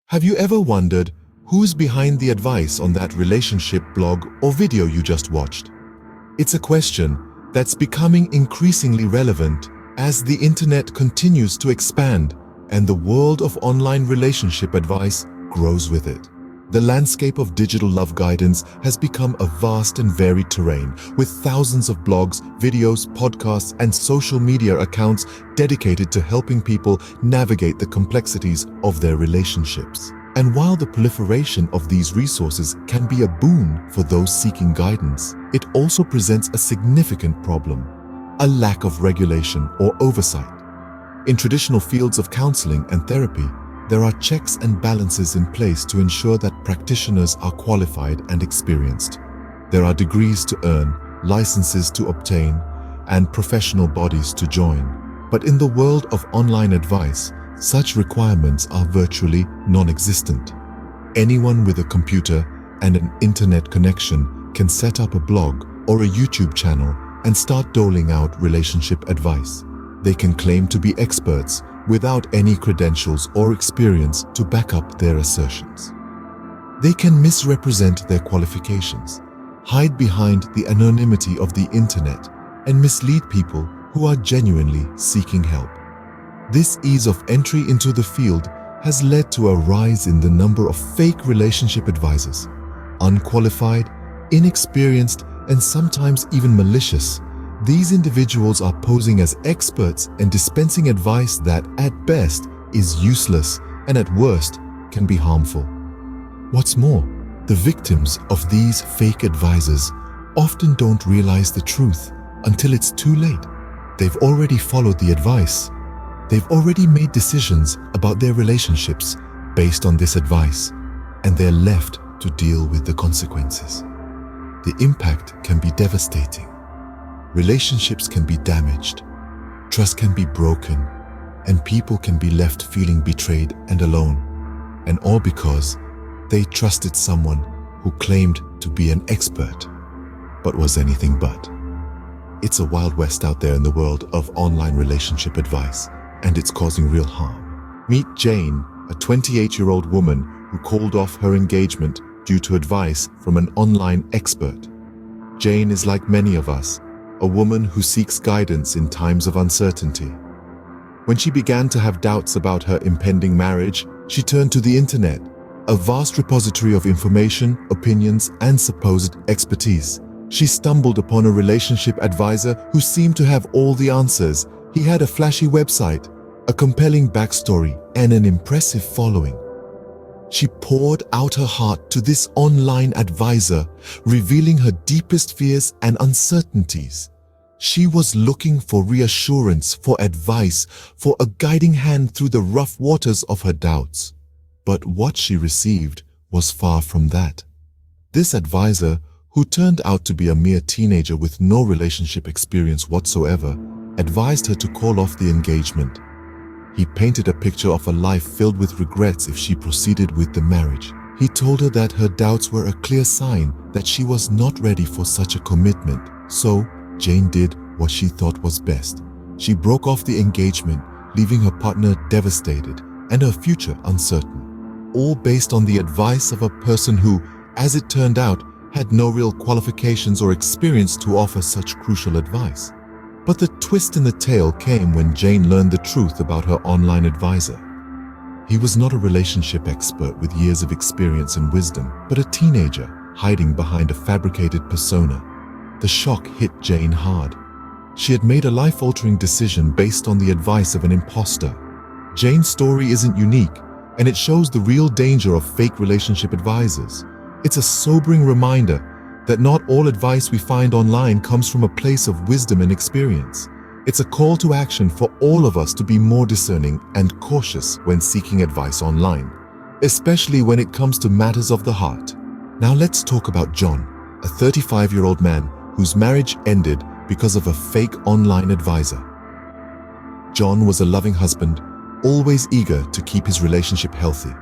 Have you ever wondered who's behind the advice on that relationship blog or video you just watched? It's a question that's becoming increasingly relevant as the internet continues to expand and the world of online relationship advice grows with it. The landscape of digital love guidance has become a vast and varied terrain, with thousands of blogs, videos, podcasts, and social media accounts dedicated to helping people navigate the complexities of their relationships. And while the proliferation of these resources can be a boon for those seeking guidance, it also presents a significant problem: a lack of regulation or oversight. In traditional fields of counseling and therapy, there are checks and balances in place to ensure that practitioners are qualified and experienced. There are degrees to earn, licenses to obtain, and professional bodies to join. But in the world of online advice, such requirements are virtually non-existent. Anyone with a computer and an internet connection can set up a blog or a YouTube channel and start doling out relationship advice. They can claim to be experts without any credentials or experience to back up their assertions. They can misrepresent their qualifications, hide behind the anonymity of the internet, and mislead people who are genuinely seeking help. This ease of entry into the field has led to a rise in the number of fake relationship advisors. Unqualified, inexperienced, and sometimes even malicious, these individuals are posing as experts and dispensing advice that, at best, is useless and at worst can be harmful. What's more, the victims of these fake advisors often don't realize the truth until it's too late. They've already followed the advice. They've already made decisions about their relationships based on this advice, and they're left to deal with the consequences. The impact can be devastating. Relationships can be damaged, trust can be broken, and people can be left feeling betrayed and alone, and all because they trusted someone who claimed to be an expert, but was anything but. It's a wild west out there in the world of online relationship advice, and it's causing real harm. Meet Jane, a 28-year-old woman who called off her engagement due to advice from an online expert. Jane is like many of us, a woman who seeks guidance in times of uncertainty. When she began to have doubts about her impending marriage, she turned to the internet, a vast repository of information, opinions, and supposed expertise. She stumbled upon a relationship advisor who seemed to have all the answers. He had a flashy website, a compelling backstory, and an impressive following. She poured out her heart to this online advisor, revealing her deepest fears and uncertainties. She was looking for reassurance, for advice, for a guiding hand through the rough waters of her doubts. But what she received was far from that. This advisor, who turned out to be a mere teenager with no relationship experience whatsoever, advised her to call off the engagement. He painted a picture of a life filled with regrets if she proceeded with the marriage. He told her that her doubts were a clear sign that she was not ready for such a commitment. So, Jane did what she thought was best. She broke off the engagement, leaving her partner devastated and her future uncertain. All based on the advice of a person who, as it turned out, had no real qualifications or experience to offer such crucial advice. But the twist in the tale came when Jane learned the truth about her online advisor. He was not a relationship expert with years of experience and wisdom, but a teenager hiding behind a fabricated persona. The shock hit Jane hard. She had made a life-altering decision based on the advice of an imposter. Jane's story isn't unique, and it shows the real danger of fake relationship advisors. It's a sobering reminder that not all advice we find online comes from a place of wisdom and experience. It's a call to action for all of us to be more discerning and cautious when seeking advice online, especially when it comes to matters of the heart. Now let's talk about John, a 35-year-old man whose marriage ended because of a fake online advisor. John was a loving husband, always eager to keep his relationship healthy.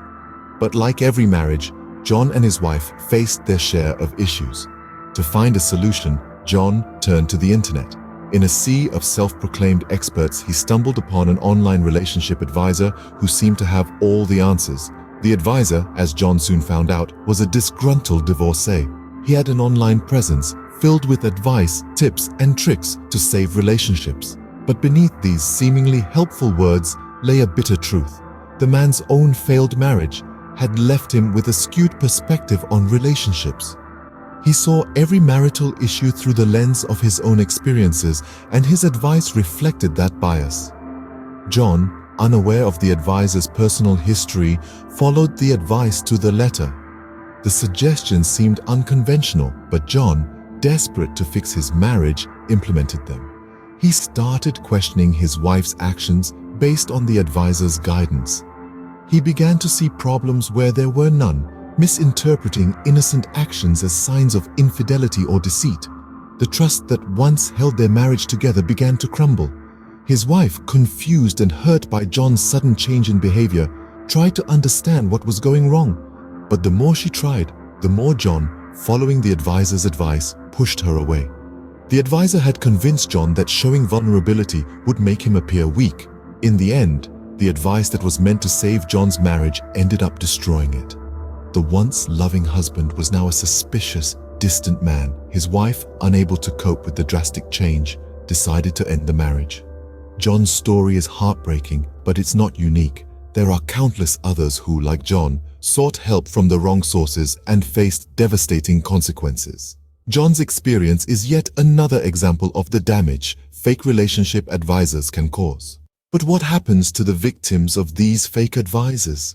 But like every marriage, John and his wife faced their share of issues. To find a solution, John turned to the internet. In a sea of self-proclaimed experts, he stumbled upon an online relationship advisor who seemed to have all the answers. The advisor, as John soon found out, was a disgruntled divorcee. He had an online presence filled with advice, tips, and tricks to save relationships. But beneath these seemingly helpful words lay a bitter truth. The man's own failed marriage had left him with a skewed perspective on relationships. He saw every marital issue through the lens of his own experiences, and his advice reflected that bias. John, unaware of the advisor's personal history, followed the advice to the letter. The suggestions seemed unconventional, but John, desperate to fix his marriage, implemented them. He started questioning his wife's actions based on the advisor's guidance. He began to see problems where there were none, misinterpreting innocent actions as signs of infidelity or deceit. The trust that once held their marriage together began to crumble. His wife, confused and hurt by John's sudden change in behavior, tried to understand what was going wrong. But the more she tried, the more John, following the advisor's advice, pushed her away. The advisor had convinced John that showing vulnerability would make him appear weak. In the end, the advice that was meant to save John's marriage ended up destroying it. The once loving husband was now a suspicious, distant man. His wife, unable to cope with the drastic change, decided to end the marriage. John's story is heartbreaking, but it's not unique. There are countless others who, like John, sought help from the wrong sources and faced devastating consequences. John's experience is yet another example of the damage fake relationship advisors can cause. But what happens to the victims of these fake advisors?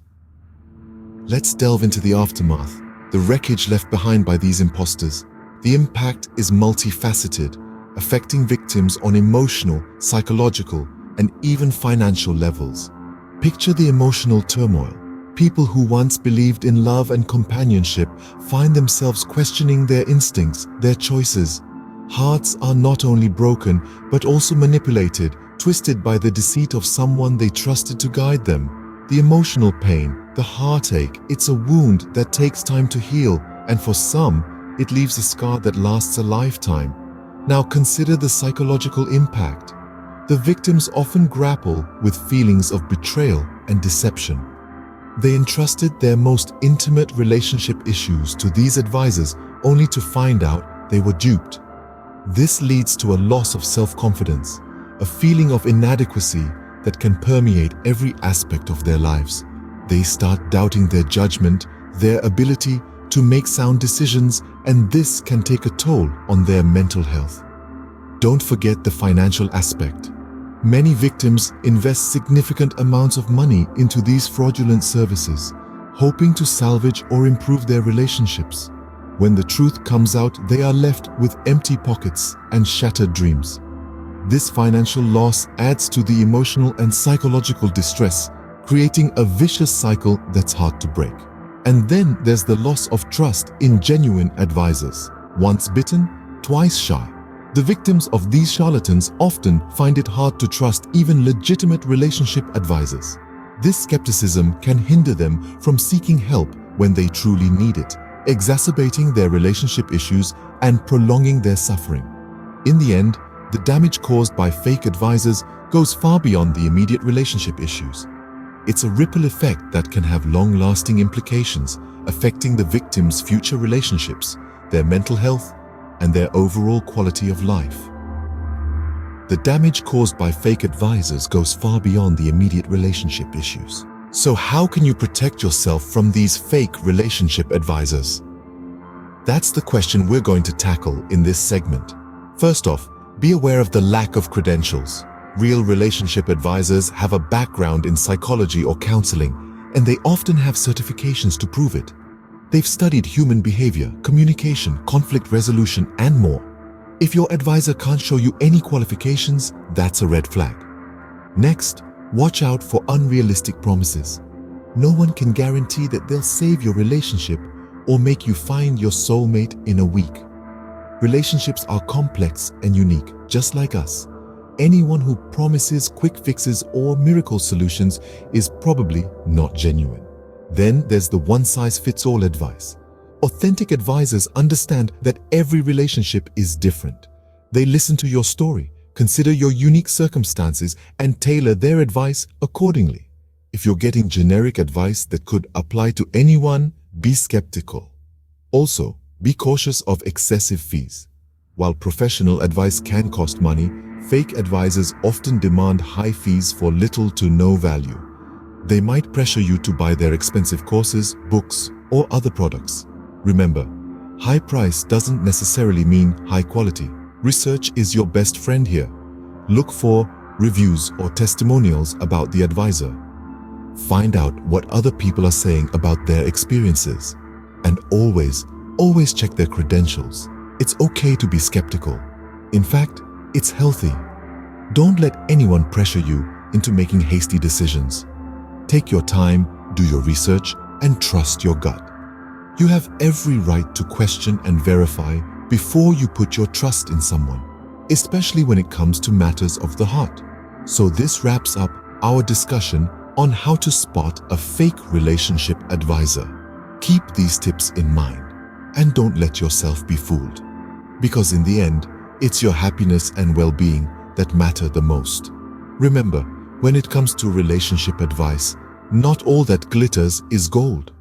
Let's delve into the aftermath, the wreckage left behind by these imposters. The impact is multifaceted, affecting victims on emotional, psychological, and even financial levels. Picture the emotional turmoil. People who once believed in love and companionship find themselves questioning their instincts, their choices. Hearts are not only broken, but also manipulated, twisted by the deceit of someone they trusted to guide them. The emotional pain, the heartache, it's a wound that takes time to heal, and for some, it leaves a scar that lasts a lifetime. Now consider the psychological impact. The victims often grapple with feelings of betrayal and deception. They entrusted their most intimate relationship issues to these advisors only to find out they were duped. This leads to a loss of self-confidence, a feeling of inadequacy that can permeate every aspect of their lives. They start doubting their judgment, their ability to make sound decisions, and this can take a toll on their mental health. Don't forget the financial aspect. Many victims invest significant amounts of money into these fraudulent services, hoping to salvage or improve their relationships. When the truth comes out, they are left with empty pockets and shattered dreams. This financial loss adds to the emotional and psychological distress, creating a vicious cycle that's hard to break. And then there's the loss of trust in genuine advisors. Once bitten, twice shy. The victims of these charlatans often find it hard to trust even legitimate relationship advisors. This skepticism can hinder them from seeking help when they truly need it, exacerbating their relationship issues and prolonging their suffering. In the end, the damage caused by fake advisors goes far beyond the immediate relationship issues. It's a ripple effect that can have long-lasting implications, affecting the victim's future relationships, their mental health, and their overall quality of life. The damage caused by fake advisors goes far beyond the immediate relationship issues. So how can you protect yourself from these fake relationship advisors? That's the question we're going to tackle in this segment. First off, be aware of the lack of credentials. Real relationship advisors have a background in psychology or counseling, and they often have certifications to prove it. They've studied human behavior, communication, conflict resolution, and more. If your advisor can't show you any qualifications, that's a red flag. Next, watch out for unrealistic promises. No one can guarantee that they'll save your relationship or make you find your soulmate in a week. Relationships are complex and unique, just like us. Anyone who promises quick fixes or miracle solutions is probably not genuine. Then there's the one-size-fits-all advice. Authentic advisors understand that every relationship is different. They listen to your story, consider your unique circumstances, and tailor their advice accordingly. If you're getting generic advice that could apply to anyone, be skeptical. Also, be cautious of excessive fees. While professional advice can cost money, fake advisors often demand high fees for little to no value. They might pressure you to buy their expensive courses, books, or other products. Remember, high price doesn't necessarily mean high quality. Research is your best friend here. Look for reviews or testimonials about the advisor. Find out what other people are saying about their experiences. And always check their credentials. It's okay to be skeptical. In fact, it's healthy. Don't let anyone pressure you into making hasty decisions. Take your time, do your research, and trust your gut. You have every right to question and verify before you put your trust in someone, especially when it comes to matters of the heart. So this wraps up our discussion on how to spot a fake relationship advisor. Keep these tips in mind and don't let yourself be fooled. Because in the end, it's your happiness and well-being that matter the most. Remember, when it comes to relationship advice, not all that glitters is gold.